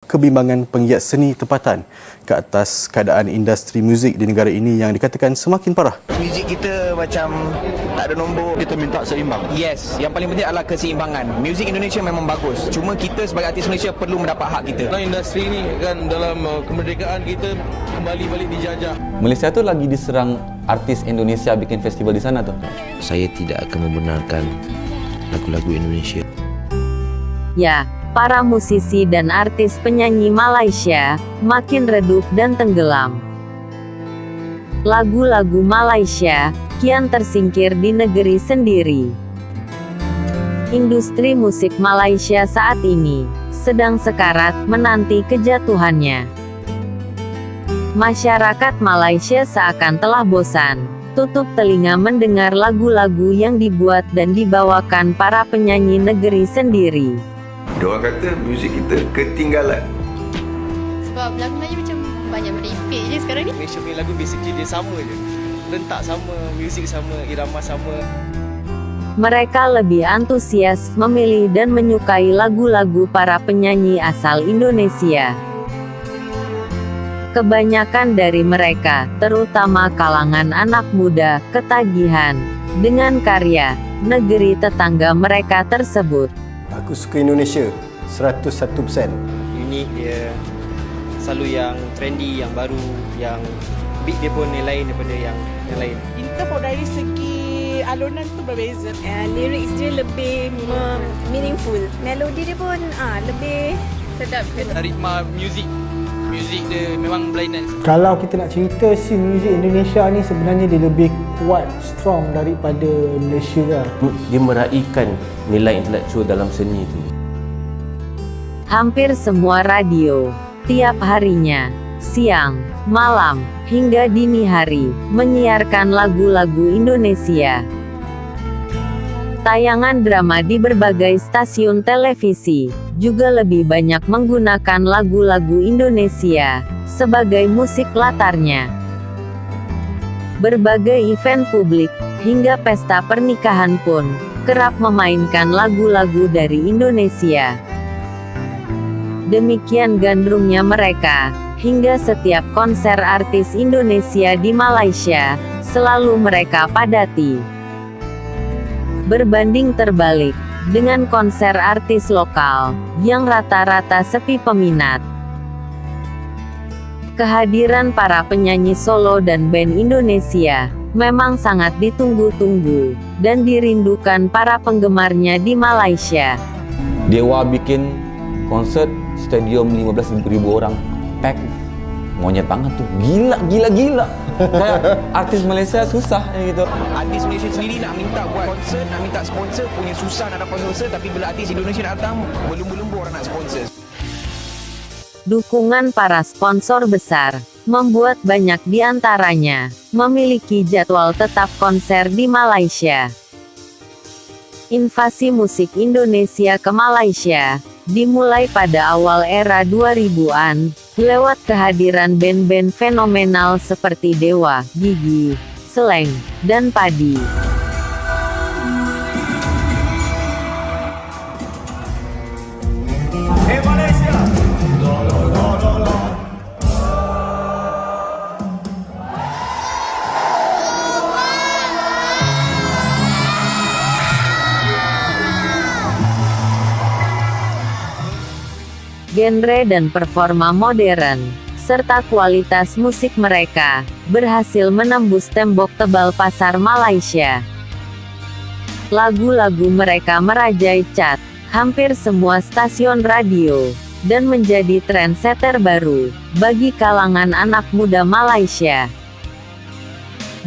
kebimbangan penggiat seni tempatan ke atas keadaan industri muzik di negara ini yang dikatakan semakin parah. Muzik kita macam tak ada nombor. Kita minta seimbang. Yes, yang paling penting adalah keseimbangan. Muzik Indonesia memang bagus. Cuma kita sebagai artis Malaysia perlu mendapat hak kita. Dalam industri ni kan, dalam kemerdekaan kita kembali balik dijajah. Malaysia tu lagi diserang artis Indonesia bikin festival di sana tu. Saya tidak akan membenarkan lagu-lagu Indonesia. Ya, para musisi dan artis penyanyi Malaysia makin redup dan tenggelam. Lagu-lagu Malaysia kian tersingkir di negeri sendiri. Industri musik Malaysia saat ini sedang sekarat menanti kejatuhannya. Masyarakat Malaysia seakan telah bosan, tutup telinga mendengar lagu-lagu yang dibuat dan dibawakan para penyanyi negeri sendiri. Diorang kata muzik kita ketinggalan. Sebab lagu Melayu macam banyak merepek je sekarang ni. Malaysia punya lagu basically dia sama je. Rentak sama, muzik sama, irama sama. Mereka lebih antusias memilih dan menyukai lagu-lagu para penyanyi asal Indonesia. Kebanyakan dari mereka, terutama kalangan anak muda, ketagihan dengan karya negeri tetangga mereka tersebut. Aku suka Indonesia 101%. Unik dia, selalu yang trendy, yang baru, yang beat dia pun yang lain daripada yang lain. Kita pun dari segi alunan tu berbeza. Lyrics dia lebih meaningful. Melodi dia pun lebih sedap. Ritma muzik dia memang berlainan. Kalau kita nak cerita scene muzik Indonesia ni sebenarnya dia lebih kuat, strong daripada Malaysia lah. Dia meraihkan nilai intelektual dalam seni itu. Hampir semua radio, tiap harinya, siang, malam, hingga dini hari, menyiarkan lagu-lagu Indonesia. Tayangan drama di berbagai stasiun televisi juga lebih banyak menggunakan lagu-lagu Indonesia sebagai musik latarnya. Berbagai event publik hingga pesta pernikahan pun kerap memainkan lagu-lagu dari Indonesia. Demikian gandrungnya mereka, hingga setiap konser artis Indonesia di Malaysia selalu mereka padati. Berbanding terbalik dengan konser artis lokal yang rata-rata sepi peminat. Kehadiran para penyanyi solo dan band Indonesia memang sangat ditunggu-tunggu dan dirindukan para penggemarnya di Malaysia. Dewa bikin konsert stadium 15,000 orang, pack. Monyet banget tuh, gila. Kayak artis Malaysia susah gitu. Artis Malaysia sendiri nak minta buat konsert, nak minta sponsor punya susah nak dapat sponsor, tapi bila artis Indonesia nak datang, berlumba-lumba orang nak sponsor. Dukungan para sponsor besar membuat banyak di antaranya memiliki jadwal tetap konser di Malaysia. Invasi musik Indonesia ke Malaysia dimulai pada awal era 2000-an, lewat kehadiran band-band fenomenal seperti Dewa, Gigi, Slank, dan Padi. Genre dan performa modern, serta kualitas musik mereka, berhasil menembus tembok tebal pasar Malaysia. Lagu-lagu mereka merajai chart hampir semua stasiun radio, dan menjadi trendsetter baru bagi kalangan anak muda Malaysia.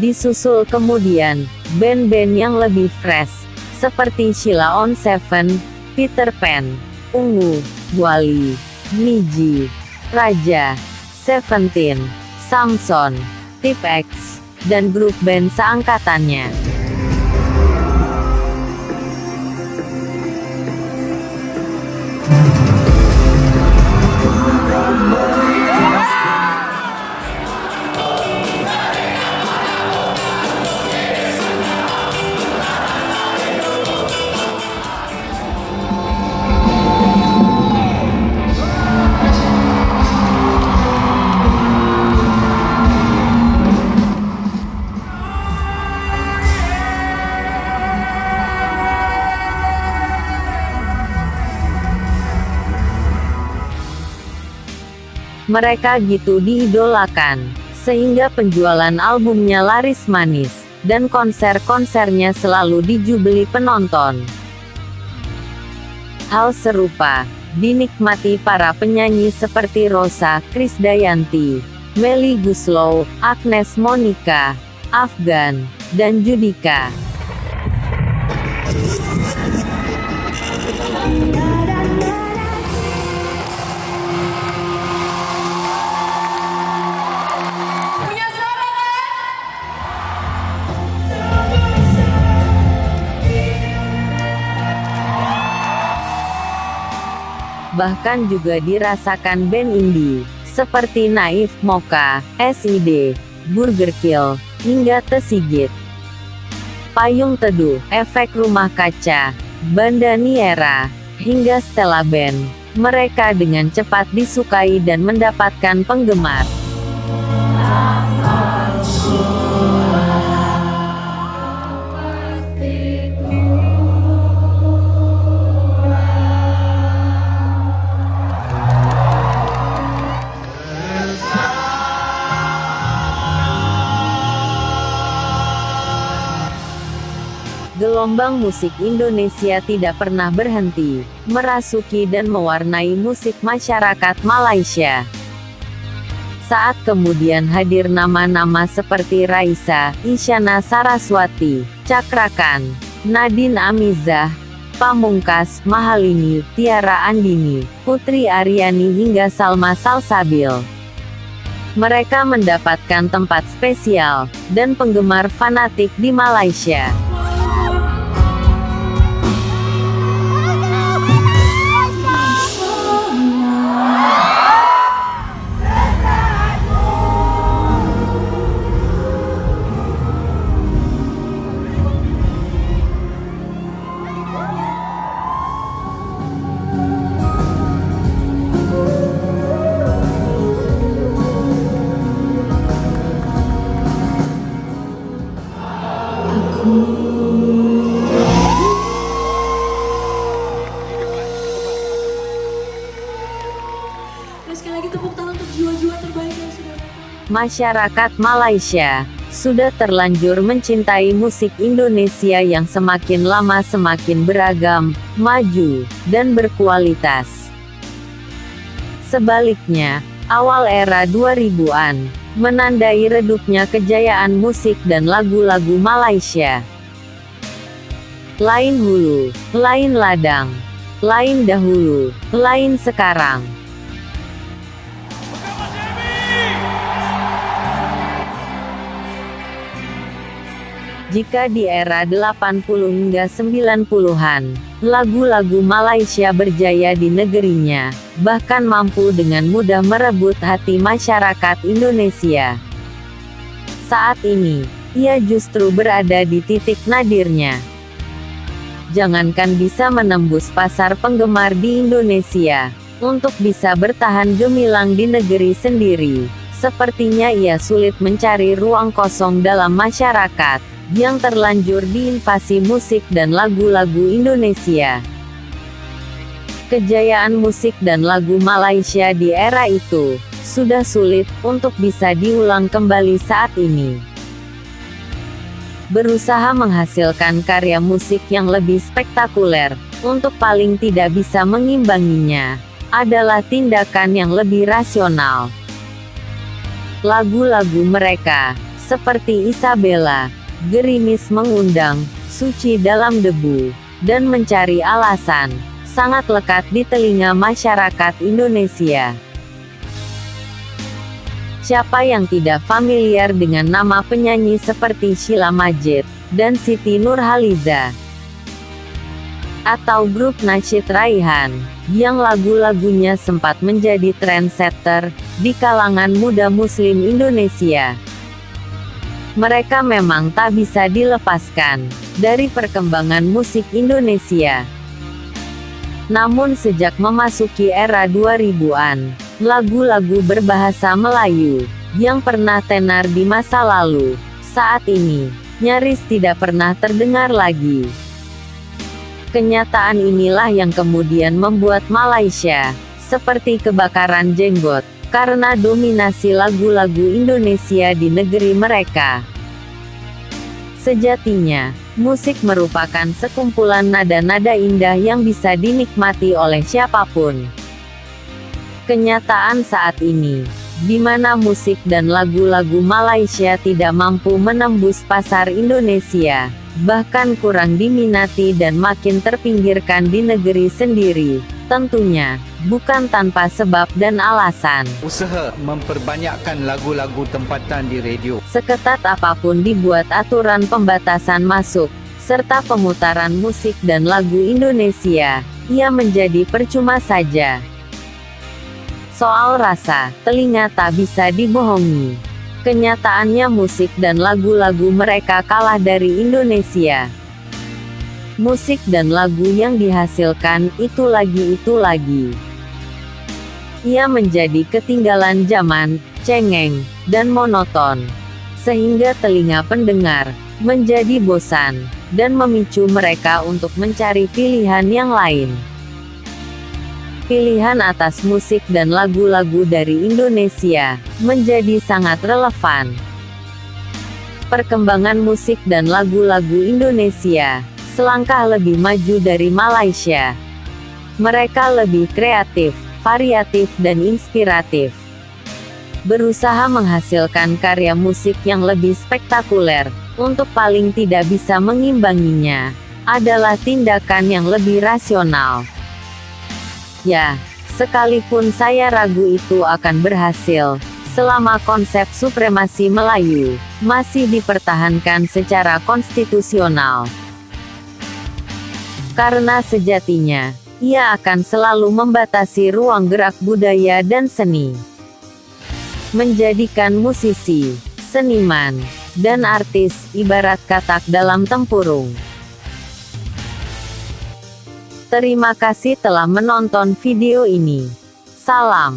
Disusul kemudian, band-band yang lebih fresh, seperti Sheila on 7, Peter Pan, Ungu, Wali, Niji, Raja, Seventeen, Samson, Tip X, dan grup band seangkatannya. Mereka gitu diidolakan, sehingga penjualan albumnya laris manis, dan konser-konsernya selalu dijubeli penonton. Hal serupa dinikmati para penyanyi seperti Rosa, Krisdayanti, Melly Goeslaw, Agnes Monica, Afgan, dan Judika. Bahkan juga dirasakan band indie, seperti Naif, Mocha, SID, Burger Kill, hingga Tesigit. Payung Teduh, Efek Rumah Kaca, Bandaniera, hingga Stella Band. Mereka dengan cepat disukai dan mendapatkan penggemar. Gelombang musik Indonesia tidak pernah berhenti, merasuki dan mewarnai musik masyarakat Malaysia. Saat kemudian hadir nama-nama seperti Raisa, Isyana Saraswati, Cakrakan, Nadine Amizah, Pamungkas, Mahalini, Tiara Andini, Putri Aryani hingga Salma Salsabil. Mereka mendapatkan tempat spesial, dan penggemar fanatik di Malaysia. Sekali lagi tepuk tangan untuk jiwa-jiwa terbaik yang sudah datang. Masyarakat Malaysia sudah terlanjur mencintai musik Indonesia yang semakin lama semakin beragam, maju, dan berkualitas. Sebaliknya, awal era 2000-an menandai redupnya kejayaan musik dan lagu-lagu Malaysia. Lain hulu, lain ladang, lain dahulu, lain sekarang. Jika di era 80 hingga 90-an, lagu-lagu Malaysia berjaya di negerinya, bahkan mampu dengan mudah merebut hati masyarakat Indonesia. Saat ini, ia justru berada di titik nadirnya. Jangankan bisa menembus pasar penggemar di Indonesia, untuk bisa bertahan gemilang di negeri sendiri, sepertinya ia sulit mencari ruang kosong dalam masyarakat yang terlanjur diinvasi musik dan lagu-lagu Indonesia. Kejayaan musik dan lagu Malaysia di era itu sudah sulit untuk bisa diulang kembali saat ini. Berusaha menghasilkan karya musik yang lebih spektakuler, untuk paling tidak bisa mengimbanginya, adalah tindakan yang lebih rasional. Lagu-lagu mereka, seperti Isabella, Gerimis Mengundang, Suci Dalam Debu, dan Mencari Alasan, sangat lekat di telinga masyarakat Indonesia. Siapa yang tidak familiar dengan nama penyanyi seperti Sheila Majid, dan Siti Nurhaliza? Atau grup Nasyid Raihan, yang lagu-lagunya sempat menjadi trendsetter di kalangan muda muslim Indonesia. Mereka memang tak bisa dilepaskan dari perkembangan musik Indonesia. Namun sejak memasuki era 2000-an, lagu-lagu berbahasa Melayu, yang pernah tenar di masa lalu, saat ini, nyaris tidak pernah terdengar lagi. Kenyataan inilah yang kemudian membuat Malaysia, seperti kebakaran jenggot, karena dominasi lagu-lagu Indonesia di negeri mereka. Sejatinya, musik merupakan sekumpulan nada-nada indah yang bisa dinikmati oleh siapapun. Kenyataan saat ini, di mana musik dan lagu-lagu Malaysia tidak mampu menembus pasar Indonesia, bahkan kurang diminati dan makin terpinggirkan di negeri sendiri, tentunya bukan tanpa sebab dan alasan. Usaha memperbanyakkan lagu-lagu tempatan di radio. Seketat apapun dibuat aturan pembatasan masuk, serta pemutaran musik dan lagu Indonesia, ia menjadi percuma saja. Soal rasa, telinga tak bisa dibohongi. Kenyataannya musik dan lagu-lagu mereka kalah dari Indonesia. Musik dan lagu yang dihasilkan itu lagi. Ia menjadi ketinggalan zaman, cengeng, dan monoton. Sehingga telinga pendengar menjadi bosan, dan memicu mereka untuk mencari pilihan yang lain. Pilihan atas musik dan lagu-lagu dari Indonesia menjadi sangat relevan. Perkembangan musik dan lagu-lagu Indonesia selangkah lebih maju dari Malaysia. Mereka lebih kreatif, variatif dan inspiratif. Berusaha menghasilkan karya musik yang lebih spektakuler, untuk paling tidak bisa mengimbanginya, adalah tindakan yang lebih rasional. Ya, sekalipun saya ragu itu akan berhasil, selama konsep supremasi Melayu masih dipertahankan secara konstitusional. Karena sejatinya, ia akan selalu membatasi ruang gerak budaya dan seni. Menjadikan musisi, seniman, dan artis ibarat katak dalam tempurung. Terima kasih telah menonton video ini. Salam.